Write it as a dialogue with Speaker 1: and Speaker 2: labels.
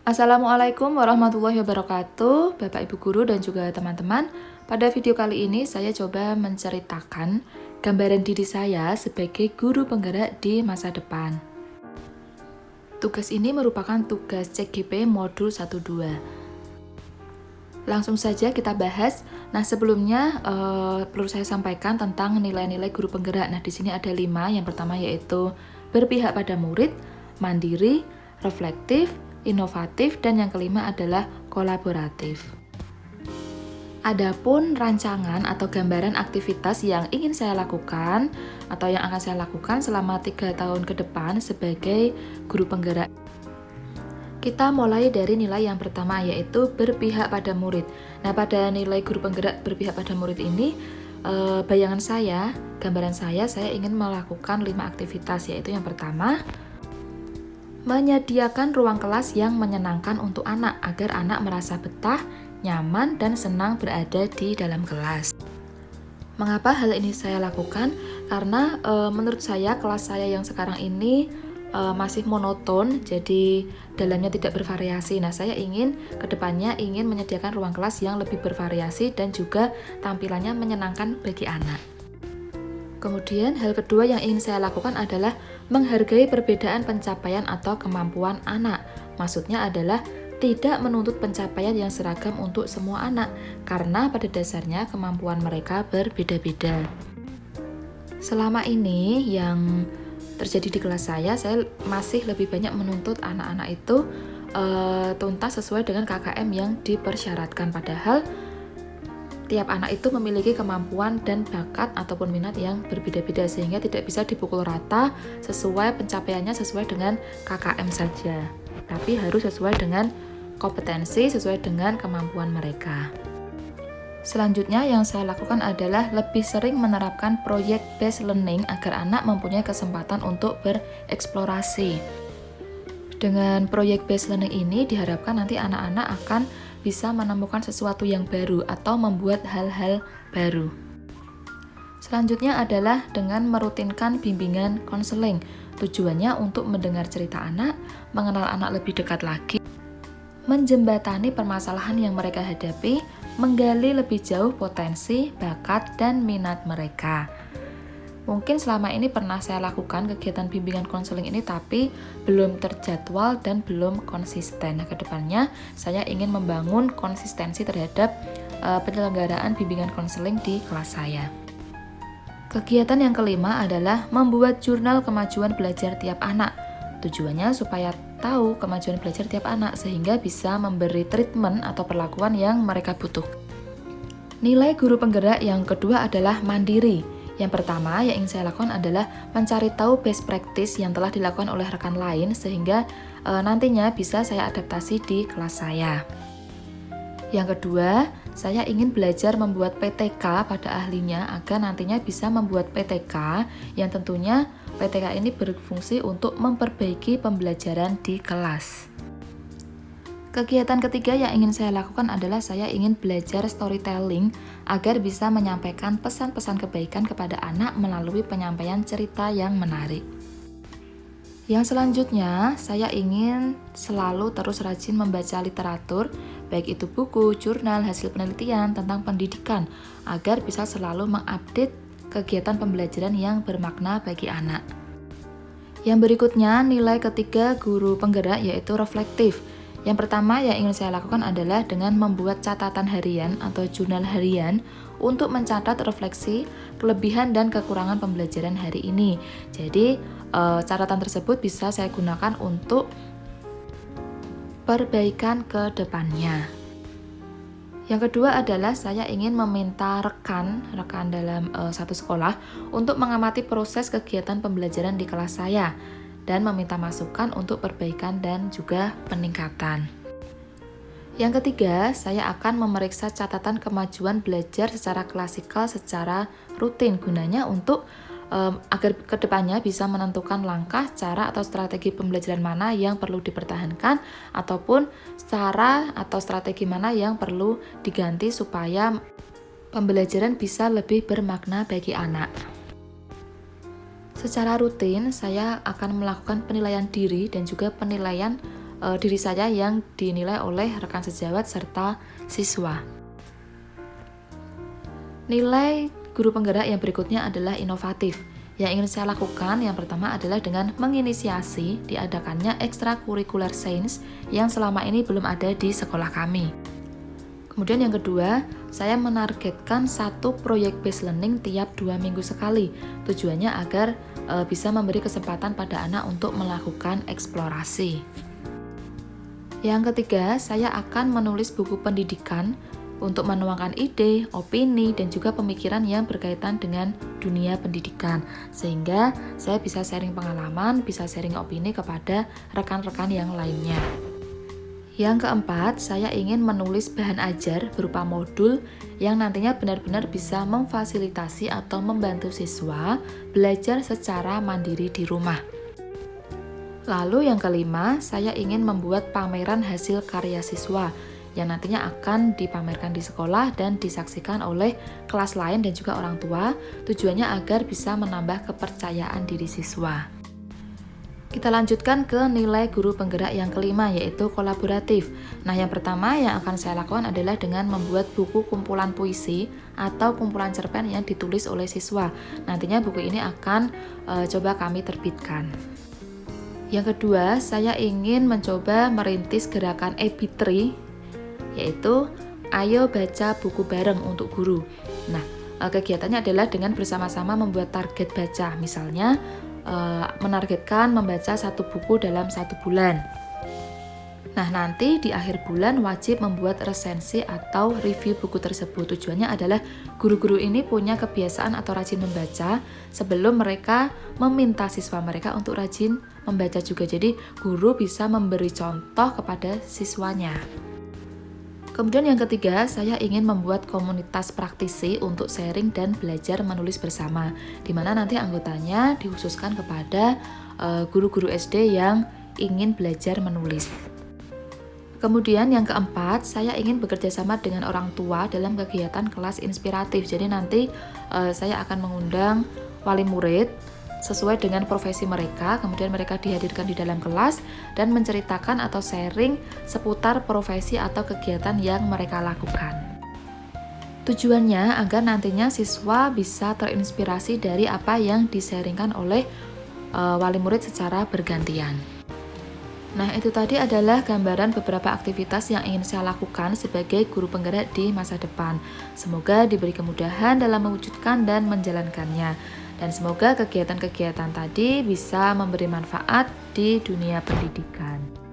Speaker 1: Assalamualaikum warahmatullahi wabarakatuh, Bapak Ibu Guru dan juga teman-teman. Pada video kali ini saya coba menceritakan gambaran diri saya sebagai guru penggerak di masa depan. Tugas ini merupakan tugas CGP modul 1-2. Langsung saja kita bahas. Nah, sebelumnya perlu saya sampaikan tentang nilai-nilai guru penggerak. Nah, di sini ada 5. Yang pertama yaitu berpihak pada murid, mandiri, reflektif, inovatif, dan yang kelima adalah kolaboratif. Adapun rancangan atau gambaran aktivitas yang ingin saya lakukan atau yang akan saya lakukan selama 3 tahun ke depan sebagai guru penggerak. Kita mulai dari nilai yang pertama yaitu berpihak pada murid. Nah, pada nilai guru penggerak berpihak pada murid ini, bayangan saya, gambaran saya ingin melakukan 5 aktivitas, yaitu yang pertama, menyediakan ruang kelas yang menyenangkan untuk anak agar anak merasa betah, nyaman, dan senang berada di dalam kelas. Mengapa hal ini saya lakukan? Karena menurut saya kelas saya yang sekarang ini masih monoton, jadi dalamnya tidak bervariasi. Nah, saya ingin kedepannya menyediakan ruang kelas yang lebih bervariasi dan juga tampilannya menyenangkan bagi anak. Kemudian hal kedua yang ingin saya lakukan adalah menghargai perbedaan pencapaian atau kemampuan anak. Maksudnya adalah tidak menuntut pencapaian yang seragam untuk semua anak, karena pada dasarnya kemampuan mereka berbeda-beda. Selama ini yang terjadi di kelas saya masih lebih banyak menuntut anak-anak itu tuntas sesuai dengan KKM yang dipersyaratkan, padahal tiap anak itu memiliki kemampuan dan bakat ataupun minat yang berbeda-beda, sehingga tidak bisa dipukul rata sesuai pencapaiannya sesuai dengan KKM saja, tapi harus sesuai dengan kompetensi, sesuai dengan kemampuan mereka. Selanjutnya yang saya lakukan adalah lebih sering menerapkan project based learning agar anak mempunyai kesempatan untuk bereksplorasi. Dengan project based learning ini diharapkan nanti anak-anak akan bisa menemukan sesuatu yang baru atau membuat hal-hal baru. Selanjutnya adalah dengan merutinkan bimbingan konseling. Tujuannya untuk mendengar cerita anak, mengenal anak lebih dekat lagi, menjembatani permasalahan yang mereka hadapi, menggali lebih jauh potensi, bakat, dan minat mereka. Mungkin selama ini pernah saya lakukan kegiatan bimbingan konseling ini, tapi belum terjadwal dan belum konsisten. Nah, kedepannya saya ingin membangun konsistensi terhadap penyelenggaraan bimbingan konseling di kelas saya. Kegiatan yang kelima adalah membuat jurnal kemajuan belajar tiap anak. Tujuannya supaya tahu kemajuan belajar tiap anak sehingga bisa memberi treatment atau perlakuan yang mereka butuh. Nilai guru penggerak yang kedua adalah mandiri. Yang pertama yang ingin saya lakukan adalah mencari tahu best practice yang telah dilakukan oleh rekan lain sehingga nantinya bisa saya adaptasi di kelas saya. Yang kedua, saya ingin belajar membuat PTK pada ahlinya agar nantinya bisa membuat PTK yang tentunya PTK ini berfungsi untuk memperbaiki pembelajaran di kelas. Kegiatan ketiga yang ingin saya lakukan adalah saya ingin belajar storytelling agar bisa menyampaikan pesan-pesan kebaikan kepada anak melalui penyampaian cerita yang menarik. Yang selanjutnya, saya ingin selalu terus rajin membaca literatur, baik itu buku, jurnal, hasil penelitian tentang pendidikan, agar bisa selalu mengupdate kegiatan pembelajaran yang bermakna bagi anak. Yang berikutnya, nilai ketiga guru penggerak yaitu reflektif. Yang pertama yang ingin saya lakukan adalah dengan membuat catatan harian atau jurnal harian untuk mencatat refleksi, kelebihan dan kekurangan pembelajaran hari ini. Jadi, catatan tersebut bisa saya gunakan untuk perbaikan ke depannya. Yang kedua adalah saya ingin meminta rekan dalam satu sekolah untuk mengamati proses kegiatan pembelajaran di kelas saya dan meminta masukan untuk perbaikan dan juga peningkatan. Yang ketiga, saya akan memeriksa catatan kemajuan belajar secara klasikal secara rutin, gunanya untuk agar kedepannya bisa menentukan langkah, cara, atau strategi pembelajaran mana yang perlu dipertahankan ataupun cara atau strategi mana yang perlu diganti supaya pembelajaran bisa lebih bermakna bagi anak. Secara rutin, saya akan melakukan penilaian diri dan juga penilaian diri saya yang dinilai oleh rekan sejawat serta siswa. Nilai guru penggerak yang berikutnya adalah inovatif. Yang ingin saya lakukan yang pertama adalah dengan menginisiasi diadakannya ekstrakurikuler sains yang selama ini belum ada di sekolah kami. Kemudian yang kedua, saya menargetkan satu proyek based learning tiap 2 minggu sekali. Tujuannya agar bisa memberi kesempatan pada anak untuk melakukan eksplorasi. Yang ketiga, saya akan menulis buku pendidikan untuk menuangkan ide, opini, dan juga pemikiran yang berkaitan dengan dunia pendidikan. Sehingga saya bisa sharing pengalaman, bisa sharing opini kepada rekan-rekan yang lainnya. Yang keempat, saya ingin menulis bahan ajar berupa modul yang nantinya benar-benar bisa memfasilitasi atau membantu siswa belajar secara mandiri di rumah. Lalu yang kelima, saya ingin membuat pameran hasil karya siswa yang nantinya akan dipamerkan di sekolah dan disaksikan oleh kelas lain dan juga orang tua, tujuannya agar bisa menambah kepercayaan diri siswa. Kita lanjutkan ke nilai guru penggerak yang kelima, yaitu kolaboratif. Nah, yang pertama yang akan saya lakukan adalah dengan membuat buku kumpulan puisi atau kumpulan cerpen yang ditulis oleh siswa. Nantinya buku ini akan coba kami terbitkan. Yang kedua, saya ingin mencoba merintis gerakan EB3, yaitu ayo baca buku bareng untuk guru. Nah, kegiatannya adalah dengan bersama-sama membuat target baca, misalnya menargetkan membaca 1 buku dalam 1 bulan. Nah, nanti di akhir bulan wajib membuat resensi atau review buku tersebut. Tujuannya adalah guru-guru ini punya kebiasaan atau rajin membaca sebelum mereka meminta siswa mereka untuk rajin membaca juga. Jadi, guru bisa memberi contoh kepada siswanya. Kemudian yang ketiga, saya ingin membuat komunitas praktisi untuk sharing dan belajar menulis bersama, di mana nanti anggotanya dikhususkan kepada guru-guru SD yang ingin belajar menulis. Kemudian yang keempat, saya ingin bekerja sama dengan orang tua dalam kegiatan kelas inspiratif. Jadi nanti saya akan mengundang wali murid sesuai dengan profesi mereka, kemudian mereka dihadirkan di dalam kelas dan menceritakan atau sharing seputar profesi atau kegiatan yang mereka lakukan. Tujuannya agar nantinya siswa bisa terinspirasi dari apa yang di-sharingkan oleh wali murid secara bergantian. Nah, itu tadi adalah gambaran beberapa aktivitas yang ingin saya lakukan sebagai guru penggerak di masa depan. Semoga diberi kemudahan dalam mewujudkan dan menjalankannya. Dan semoga kegiatan-kegiatan tadi bisa memberi manfaat di dunia pendidikan.